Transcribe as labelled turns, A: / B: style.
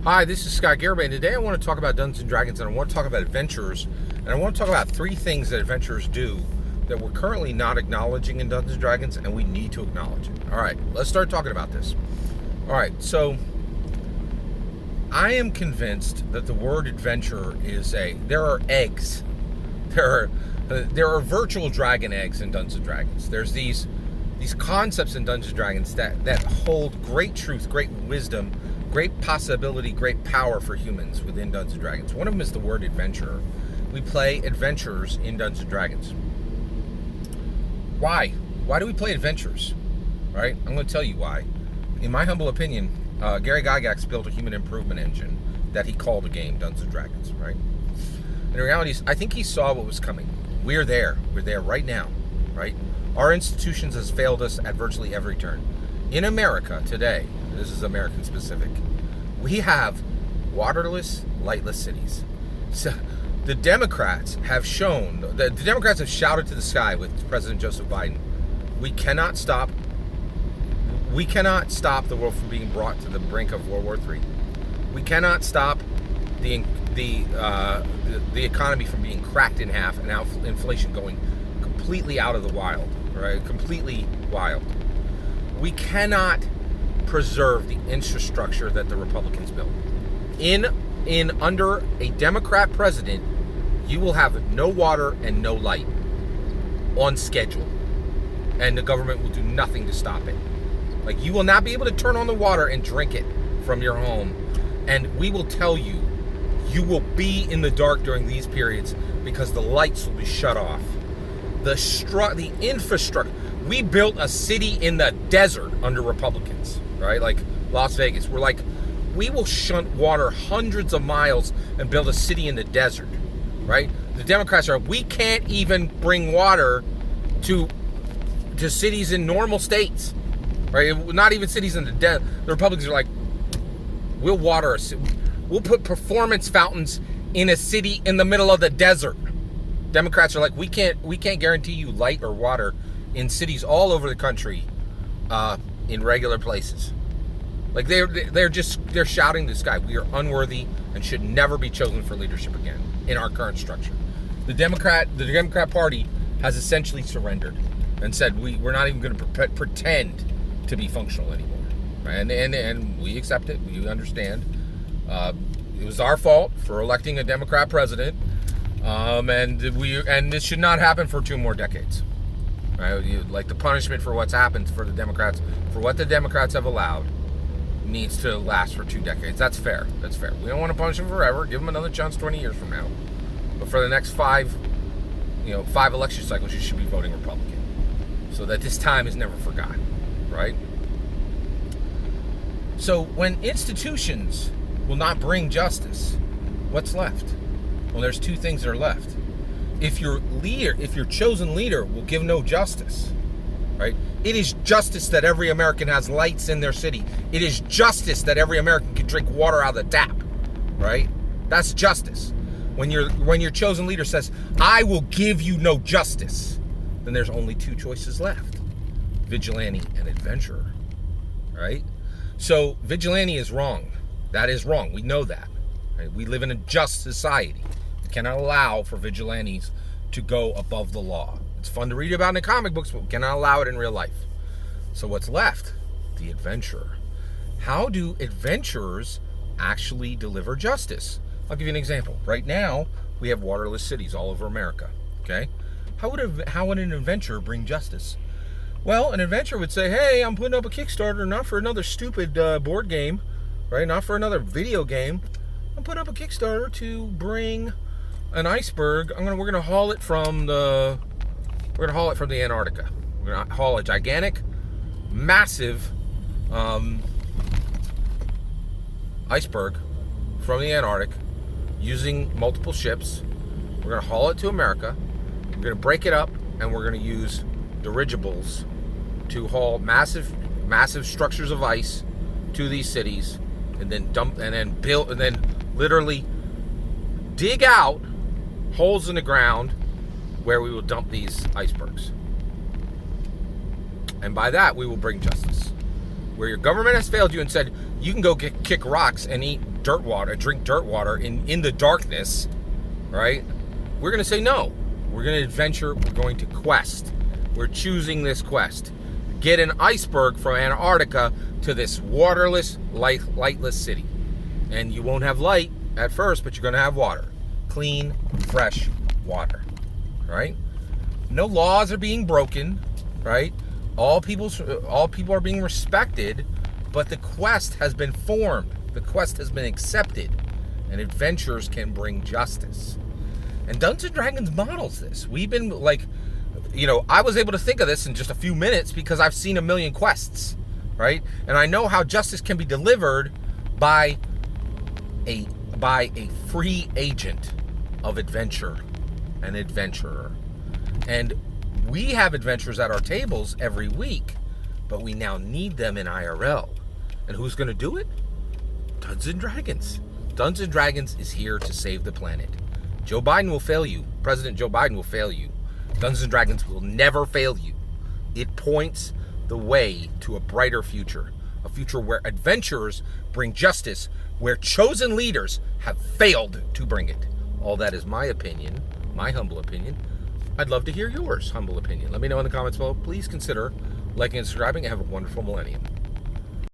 A: Hi, this is Scott Garibay, and today I want to talk about Dungeons and Dragons, and I want to talk about adventurers, and I want to talk about 3 things that adventurers do that we're currently not acknowledging in Dungeons and Dragons, and we need to acknowledge it. All right, let's start talking about this. All right, so I am convinced that the word adventurer there are eggs. There are virtual dragon eggs in Dungeons and Dragons. There's these concepts in Dungeons and Dragons that hold great truth, great wisdom, great possibility, great power for humans within Dungeons & Dragons. One of them is the word adventurer. We play adventurers in Dungeons & Dragons. Why? Why do we play adventurers? Right? I'm going to tell you why. In my humble opinion, Gary Gygax built a human improvement engine that he called a game, Dungeons & Dragons, right? And in reality, I think he saw what was coming. We're there. We're there right now, right? Our institutions has failed us at virtually every turn. In America today, this is American specific, we have waterless, lightless cities. So the Democrats have shown, the Democrats have shouted to the sky with President Joseph Biden, we cannot stop the world from being brought to the brink of World War III. We cannot stop the economy from being cracked in half and inflation going completely out of the wild, right? Completely wild. We cannot preserve the infrastructure that the Republicans built. Under a Democrat president, you will have no water and no light on schedule, and the government will do nothing to stop it. Like, you will not be able to turn on the water and drink it from your home, and we will tell you, you will be in the dark during these periods because the lights will be shut off. The infrastructure. We built a city in the desert under Republicans, right? Like Las Vegas. We're like, we will shunt water hundreds of miles and build a city in the desert, right? The Democrats are, we can't even bring water to cities in normal states, right? Not even cities in the desert. The Republicans are like, we'll water a city. We'll put performance fountains in a city in the middle of the desert. Democrats are like, we can't guarantee you light or water in cities all over the country, in regular places. Like, they're shouting to the sky, we are unworthy and should never be chosen for leadership again in our current structure. The Democrat Party has essentially surrendered and said we're not even going to pretend to be functional anymore, right? And we accept it. We understand. It was our fault for electing a Democrat president, and this should not happen for 2 more decades. Right? Like, the punishment for what's happened for the Democrats, for what the Democrats have allowed, needs to last for 2 decades. That's fair. That's fair. We don't want to punish them forever. Give them another chance 20 years from now. But for the next 5 election cycles, you should be voting Republican, so that this time is never forgotten, right? So when institutions will not bring justice, what's left? Well, there's 2 things that are left. If your chosen leader will give no justice, right? It is justice that every American has lights in their city. It is justice that every American can drink water out of the tap, right? That's justice. When your chosen leader says, I will give you no justice, then there's only 2 choices left: vigilante and adventurer, right? So vigilante is wrong. That is wrong. We know that. Right? We live in a just society. We cannot allow for vigilantes to go above the law. It's fun to read about in the comic books, but we cannot allow it in real life. So what's left? The adventurer. How do adventurers actually deliver justice? I'll give you an example. Right now, we have waterless cities all over America. Okay? How would an adventurer bring justice? Well, an adventurer would say, hey, I'm putting up a Kickstarter, not for another stupid board game, right? Not for another video game. I'm putting up a Kickstarter to bring an iceberg. We're gonna haul it from the Antarctica. We're gonna haul a gigantic, massive iceberg from the Antarctic using multiple ships. We're gonna haul it to America. We're gonna break it up, and we're gonna use dirigibles to haul massive structures of ice to these cities, and then build, and then literally dig out holes in the ground where we will dump these icebergs. And by that, we will bring justice. where your government has failed you and said you can go kick rocks and eat dirt water, drink dirt water in the darkness, right? We're going to say no. We're going to adventure. We're going to quest. We're choosing this quest. Get an iceberg from Antarctica to this waterless, lightless city. And you won't have light at first, but you're going to have water. Clean, fresh water, right? No laws are being broken, right? All people are being respected, but the quest has been formed. The quest has been accepted, and adventures can bring justice. And Dungeons & Dragons models this. We've been I was able to think of this in just a few minutes because I've seen a million quests, right? And I know how justice can be delivered by a free agent of adventure, an adventurer. And we have adventures at our tables every week, but we now need them in IRL. And who's going to do it? Dungeons & Dragons. Dungeons & Dragons is here to save the planet. Joe Biden will fail you. President Joe Biden will fail you. Dungeons & Dragons will never fail you. It points the way to a brighter future. A future where adventurers bring justice, where chosen leaders have failed to bring it. All that is my opinion, my humble opinion. I'd love to hear yours, humble opinion. Let me know in the comments below. Please consider liking and subscribing, and have a wonderful millennium.